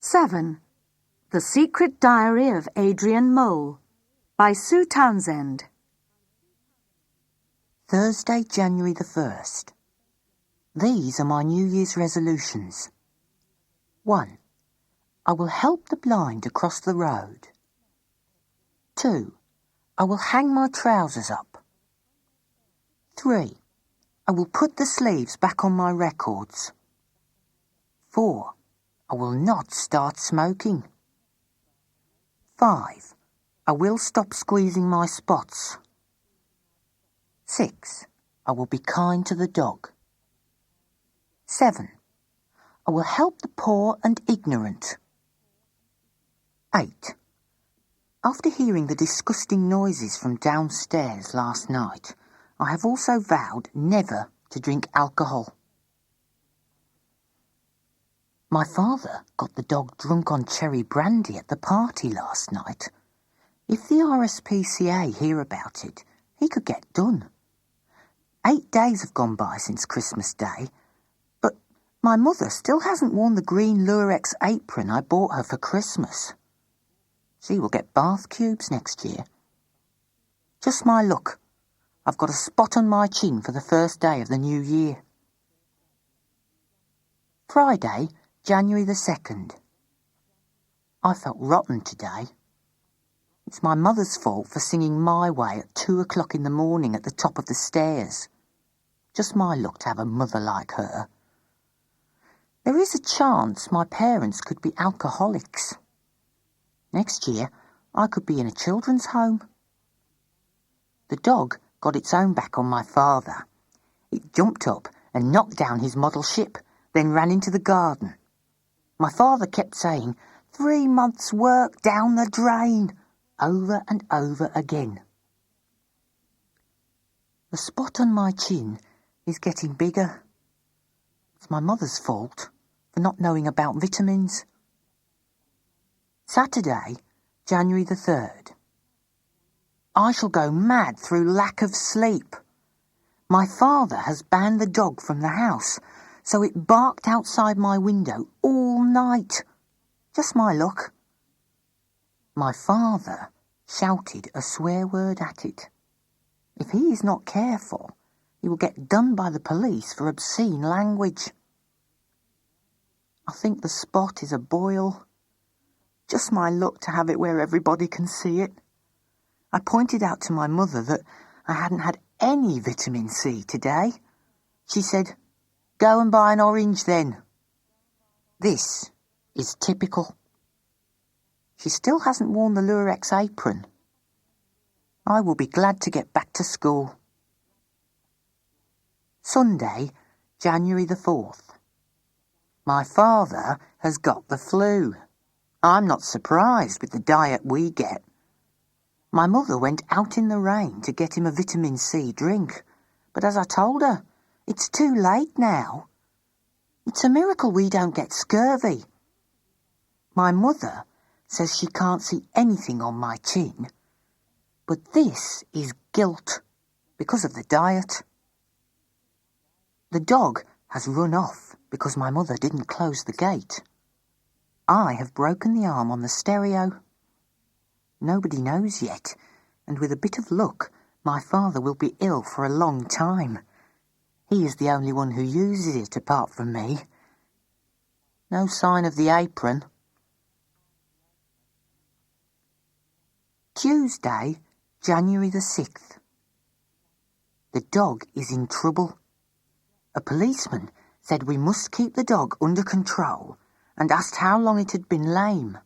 7. The Secret Diary of Adrian Mole by Sue Townsend. Thursday, January the 1st. These are my New Year's resolutions. 1. I will help the blind across the road. 2. I will hang my trousers up. 3. I will put the sleeves back on my records. 4. I will not start smoking. 5. I will stop squeezing my spots. 6. I will be kind to the dog. 7. I will help the poor and ignorant. 8. After hearing the disgusting noises from downstairs last night, I have also vowed never to drink alcohol. My father got the dog drunk on cherry brandy at the party last night. If the RSPCA hear about it, he could get done. 8 days have gone by since Christmas Day, but my mother still hasn't worn the green Lurex apron I bought her for Christmas. She will get bath cubes next year. Just my luck. I've got a spot on my chin for the first day of the new year. Friday, January the 2nd. I felt rotten today. It's my mother's fault for singing My Way at 2 o'clock in the morning at the top of the stairs. Just my luck to have a mother like her. There is a chance my parents could be alcoholics. Next year, I could be in a children's home. The dog got its own back on my father. It jumped up and knocked down his model ship, then ran into the garden. My father kept saying, 3 months' work down the drain, over and over again. The spot on my chin is getting bigger. It's my mother's fault for not knowing about vitamins. Saturday, January the 3rd. I shall go mad through lack of sleep. My father has banned the dog from the house, so it barked outside my window all night. Just my luck. My father shouted a swear word at it. If he is not careful, he will get done by the police for obscene language. I think the spot is a boil. Just my luck to have it where everybody can see it. I pointed out to my mother that I hadn't had any vitamin C today. She said, "Go and buy an orange then." This is typical. She still hasn't worn the Lurex apron. I will be glad to get back to school. Sunday, January the 4th. My father has got the flu. I'm not surprised with the diet we get. My mother went out in the rain to get him a vitamin C drink, but as I told her, it's too late now. It's a miracle we don't get scurvy. My mother says she can't see anything on my chin, but this is guilt because of the diet. The dog has run off because my mother didn't close the gate. I have broken the arm on the stereo. Nobody knows yet, and with a bit of luck, my father will be ill for a long time. He is the only one who uses it apart from me. No sign of the apron. Tuesday, January the 6th. The dog is in trouble. A policeman said we must keep the dog under control and asked how long it had been lame.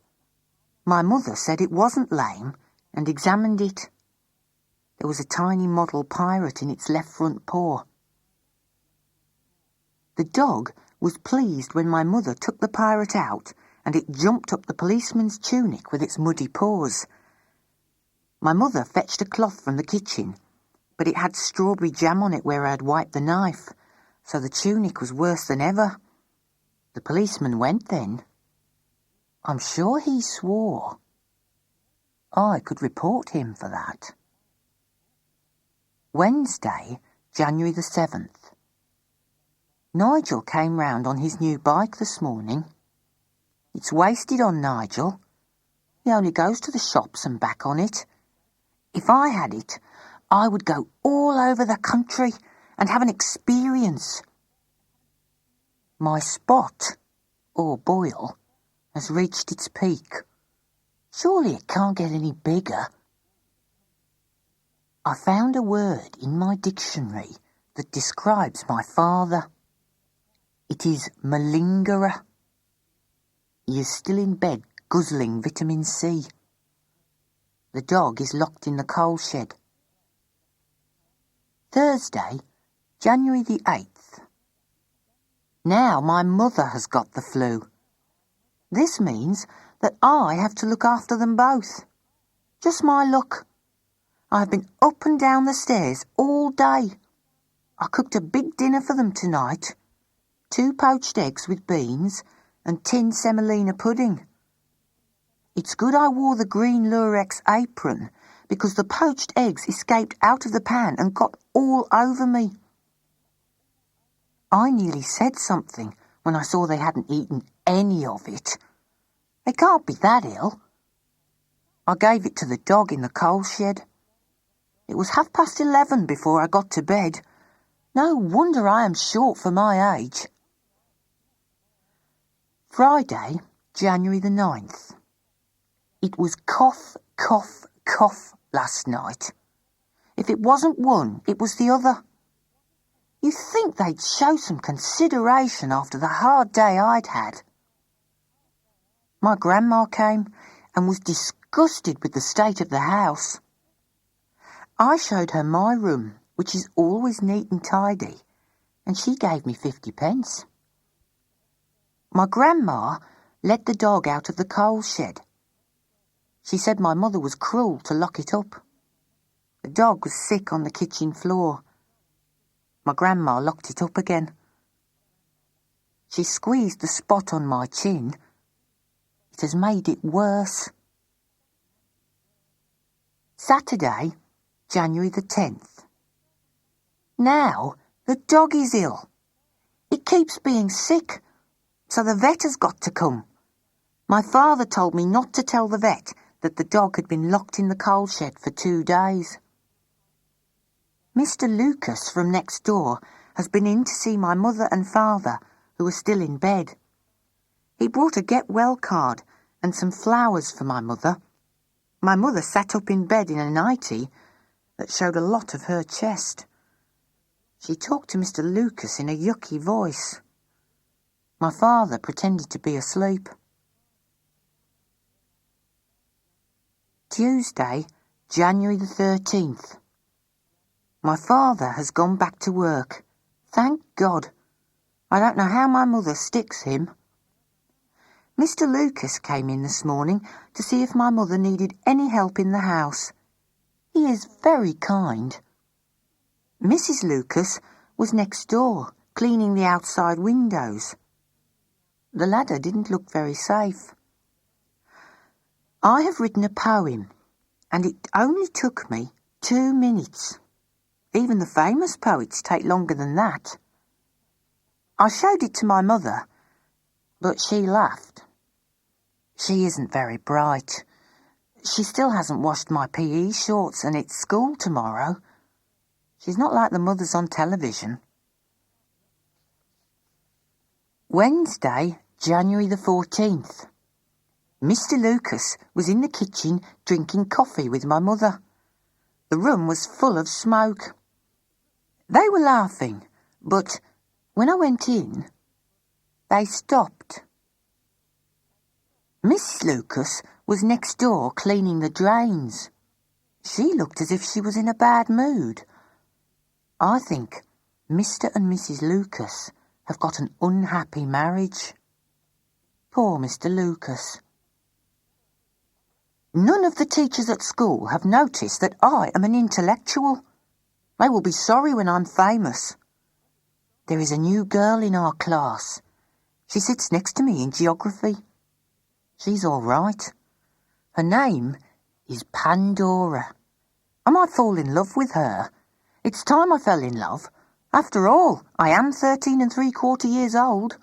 My mother said it wasn't lame and examined it. There was a tiny model pirate in its left front paw. The dog was pleased when my mother took the pirate out and it jumped up the policeman's tunic with its muddy paws. My mother fetched a cloth from the kitchen, but it had strawberry jam on it where I had wiped the knife, so the tunic was worse than ever. The policeman went then. I'm sure he swore. I could report him for that. Wednesday, January the 7th. Nigel came round on his new bike this morning. It's wasted on Nigel. He only goes to the shops and back on it. If I had it, I would go all over the country and have an experience. My spot, or boil, has reached its peak. Surely it can't get any bigger. I found a word in my dictionary that describes my father. It is malingerer. He is still in bed guzzling vitamin C. The dog is locked in the coal shed. Thursday, January the 8th. Now my mother has got the flu. This means that I have to look after them both. Just my luck. I have been up and down the stairs all day. I cooked a big dinner for them tonight. 2 poached eggs with beans and tin semolina pudding. It's good I wore the green Lurex apron because the poached eggs escaped out of the pan and got all over me. I nearly said something when I saw they hadn't eaten any of it. They can't be that ill. I gave it to the dog in the coal shed. It was 11:30 before I got to bed. No wonder I am short for my age. Friday, January the 9th. It was cough, cough, cough last night. If it wasn't one, it was the other. You'd think they'd show some consideration after the hard day I'd had. My grandma came and was disgusted with the state of the house. I showed her my room, which is always neat and tidy, and she gave me 50p. My grandma let the dog out of the coal shed. She said my mother was cruel to lock it up. The dog was sick on the kitchen floor. My grandma locked it up again. She squeezed the spot on my chin. It has made it worse. Saturday, January the 10th. Now the dog is ill. It keeps being sick, so the vet has got to come. My father told me not to tell the vet that the dog had been locked in the coal shed for 2 days. Mr. Lucas from next door has been in to see my mother and father, who are still in bed. He brought a get well card and some flowers for my mother. My mother sat up in bed in a nightie that showed a lot of her chest. She talked to Mr. Lucas in a yucky voice. My father pretended to be asleep. Tuesday, January the 13th. My father has gone back to work. Thank God. I don't know how my mother sticks him. Mr. Lucas came in this morning to see if my mother needed any help in the house. He is very kind. Mrs. Lucas was next door, cleaning the outside windows. The ladder didn't look very safe. I have written a poem, and it only took me 2 minutes. Even the famous poets take longer than that. I showed it to my mother, but she laughed. She isn't very bright. She still hasn't washed my PE shorts, and it's school tomorrow. She's not like the mothers on television. Wednesday, January the 14th. Mr. Lucas was in the kitchen drinking coffee with my mother. The room was full of smoke. They were laughing, but when I went in, they stopped. Mrs. Lucas was next door cleaning the drains. She looked as if she was in a bad mood. I think Mr. and Mrs. Lucas have got an unhappy marriage. Poor Mr. Lucas. None of the teachers at school have noticed that I am an intellectual. They will be sorry when I'm famous. There is a new girl in our class. She sits next to me in geography. She's all right. Her name is Pandora. I might fall in love with her. It's time I fell in love. After all, I am 13 3/4 years old.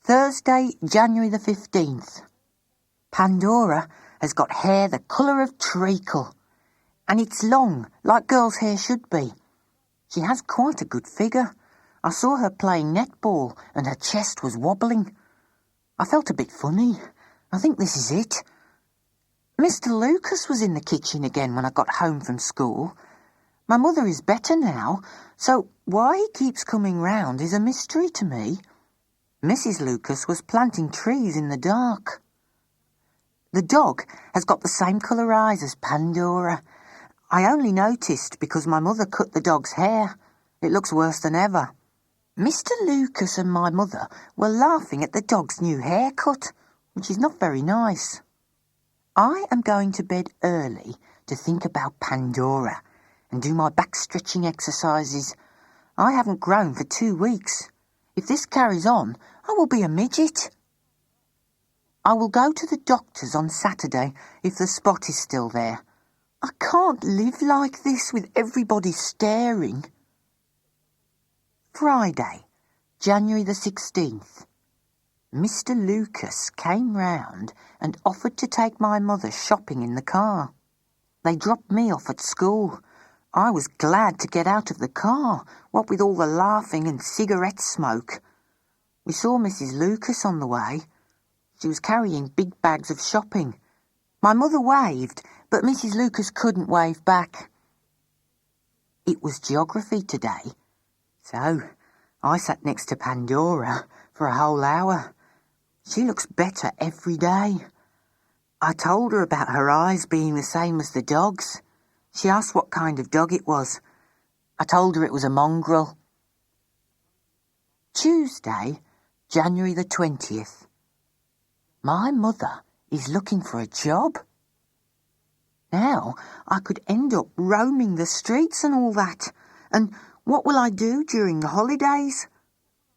Thursday, January the 15th. Pandora has got hair the colour of treacle, and it's long, like girls' hair should be. She has quite a good figure. I saw her playing netball, and her chest was wobbling. I felt a bit funny. I think this is it. Mr. Lucas was in the kitchen again when I got home from school. My mother is better now, so why he keeps coming round is a mystery to me. Mrs. Lucas was planting trees in the dark. The dog has got the same colour eyes as Pandora. I only noticed because my mother cut the dog's hair. It looks worse than ever. Mr. Lucas and my mother were laughing at the dog's new haircut, which is not very nice. I am going to bed early to think about Pandora and do my back-stretching exercises. I haven't grown for 2 weeks. If this carries on, I will be a midget. I will go to the doctor's on Saturday if the spot is still there. I can't live like this with everybody staring. Friday, January the 16th. Mr. Lucas came round and offered to take my mother shopping in the car. They dropped me off at school. I was glad to get out of the car, what with all the laughing and cigarette smoke. We saw Mrs. Lucas on the way. She was carrying big bags of shopping. My mother waved, but Mrs. Lucas couldn't wave back. It was geography today, so I sat next to Pandora for a whole hour. She looks better every day. I told her about her eyes being the same as the dog's. She asked what kind of dog it was. I told her it was a mongrel. Tuesday, January the 20th. My mother is looking for a job. Now I could end up roaming the streets and all that. And what will I do during the holidays?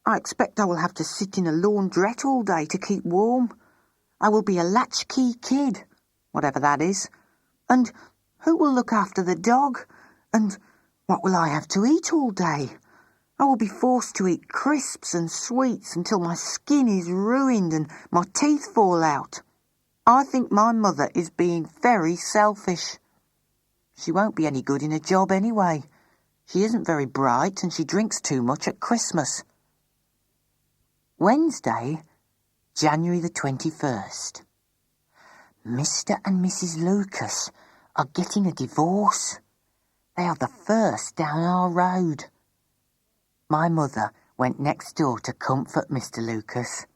I expect I will have to sit in a laundrette all day to keep warm. I will be a latchkey kid, whatever that is. And who will look after the dog? And what will I have to eat all day? I will be forced to eat crisps and sweets until my skin is ruined and my teeth fall out. I think my mother is being very selfish. She won't be any good in a job anyway. She isn't very bright and she drinks too much at Christmas. Wednesday, January the 21st. Mr. and Mrs. Lucas are getting a divorce. They are the first down our road. My mother went next door to comfort Mr. Lucas.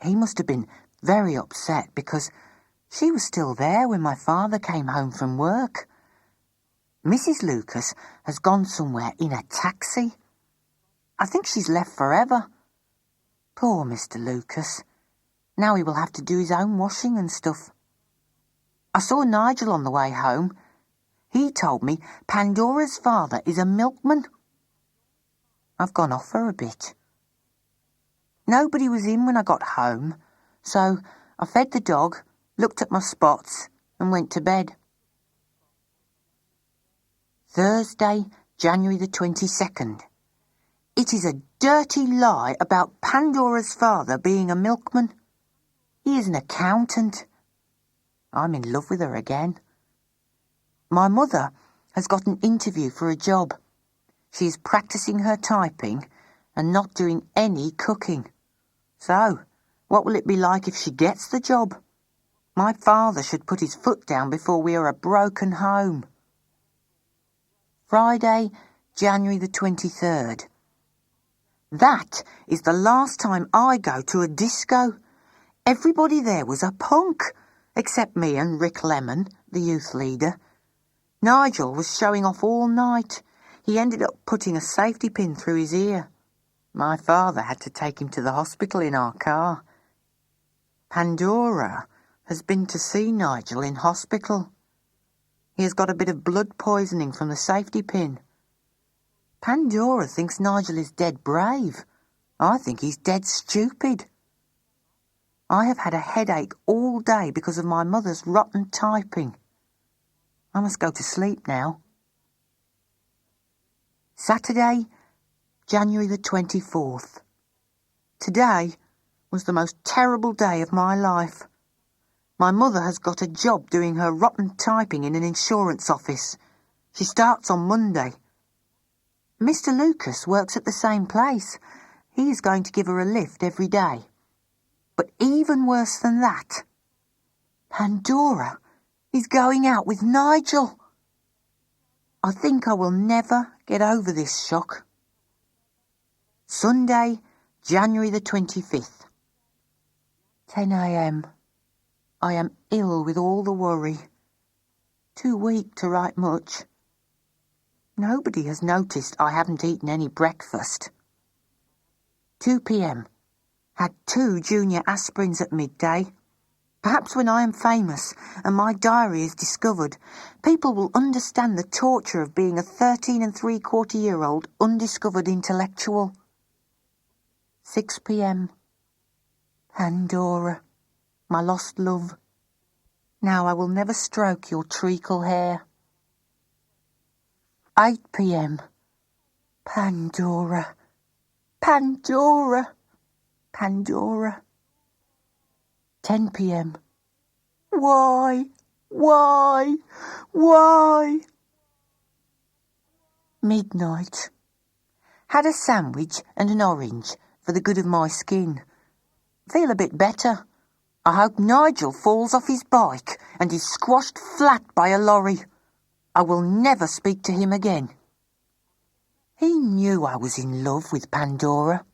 He must have been very upset because she was still there when my father came home from work. Mrs. Lucas has gone somewhere in a taxi. I think she's left forever. Poor Mr. Lucas. Now he will have to do his own washing and stuff. I saw Nigel on the way home. He told me Pandora's father is a milkman. I've gone off her a bit. Nobody was in when I got home, so I fed the dog, looked at my spots, and went to bed. Thursday, January the 22nd. It is a dirty lie about Pandora's father being a milkman. He is an accountant. I'm in love with her again. My mother has got an interview for a job. She is practising her typing and not doing any cooking. So, what will it be like if she gets the job? My father should put his foot down before we are a broken home. Friday, January the 23rd. That is the last time I go to a disco. Everybody there was a punk, except me and Rick Lemon, the youth leader. Nigel was showing off all night. He ended up putting a safety pin through his ear. My father had to take him to the hospital in our car. Pandora has been to see Nigel in hospital. He has got a bit of blood poisoning from the safety pin. Pandora thinks Nigel is dead brave. I think he's dead stupid. I have had a headache all day because of my mother's rotten typing. I must go to sleep now. Saturday, January the 24th. Today, was the most terrible day of my life. My mother has got a job doing her rotten typing in an insurance office. She starts on Monday. Mr. Lucas works at the same place. He is going to give her a lift every day. But even worse than that, Pandora is going out with Nigel. I think I will never get over this shock. Sunday, January the 25th. 10 a.m. I am ill with all the worry. Too weak to write much. Nobody has noticed I haven't eaten any breakfast. 2 p.m. Had 2 junior aspirins at midday. Perhaps when I am famous and my diary is discovered, people will understand the torture of being a 13 3/4-year-old undiscovered intellectual. 6 p.m. Pandora, my lost love. Now I will never stroke your treacle hair. 8 p.m. Pandora, Pandora, Pandora. 10 p.m. Why? Midnight. Had a sandwich and an orange for the good of my skin. Feel a bit better. I hope Nigel falls off his bike and is squashed flat by a lorry. I will never speak to him again. He knew I was in love with Pandora.